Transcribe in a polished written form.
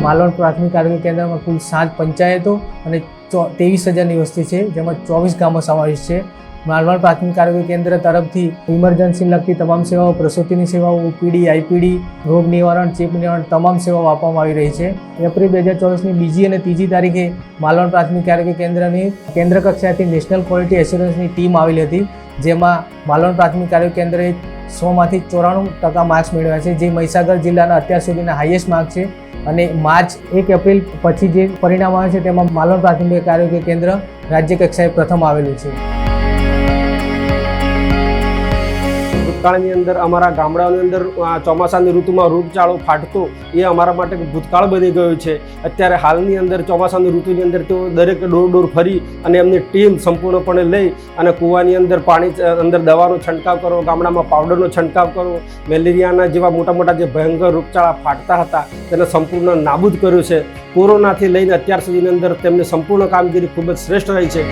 માલવણ પ્રાથમિક આરોગ્ય કેન્દ્રમાં કુલ 7 પંચાયતો અને 23,000ની વસ્તી છે, જેમાં 24 ગામો સમાવેશ છે। માલવણ પ્રાથમિક આરોગ્ય કેન્દ્ર તરફથી ઇમરજન્સી લગતી તમામ સેવાઓ, પ્રસૂતિની સેવાઓ, ઓપીડી, આઈપીડી, રોગ નિવારણ, ચેપ નિવારણ તમામ સેવાઓ આપવામાં આવી રહી છે। એપ્રિલ 2024ની બીજી અને ત્રીજી તારીખે માલવણ પ્રાથમિક આરોગ્ય કેન્દ્રની કેન્દ્ર કક્ષાએથી નેશનલ ક્વોલિટી એશ્યોરન્સની ટીમ આવેલી હતી, જેમાં માલવણ પ્રાથમિક આરોગ્ય કેન્દ્રએ 100માંથી 94% માર્ક્સ મેળવ્યા છે, જે મહીસાગર જિલ્લાના અત્યાર સુધીના હાઈએસ્ટ માર્ક છે। અને માર્ચ 1 એપ્રિલ પછી જે પરિણામ આવે છે તેમાં માલવણ પ્રાથમિક આરોગ્ય કેન્દ્ર રાજ્ય કક્ષાએ પ્રથમ આવેલું છે। ભૂતકાળની અંદર અમારા ગામડાઓની અંદર ચોમાસાની ઋતુમાં રોગચાળો ફાટતો એ અમારા માટે ભૂતકાળ બની ગયો છે। અત્યારે હાલની અંદર ચોમાસાની ઋતુની અંદર તેઓ દરેક ડોર ફરી અને એમની ટીમ સંપૂર્ણપણે લઈ અને કૂવાની અંદર પાણી અંદર દવાનો છંટકાવ કરવો, ગામડામાં પાવડરનો છંટકાવ કરવો, મેલેરિયાના જેવા મોટા મોટા જે ભયંકર રોગચાળા ફાટતા હતા તેને સંપૂર્ણ નાબૂદ કર્યું છે। કોરોનાથી લઈને અત્યાર સુધીની અંદર તેમની સંપૂર્ણ કામગીરી ખૂબ જ શ્રેષ્ઠ રહી છે।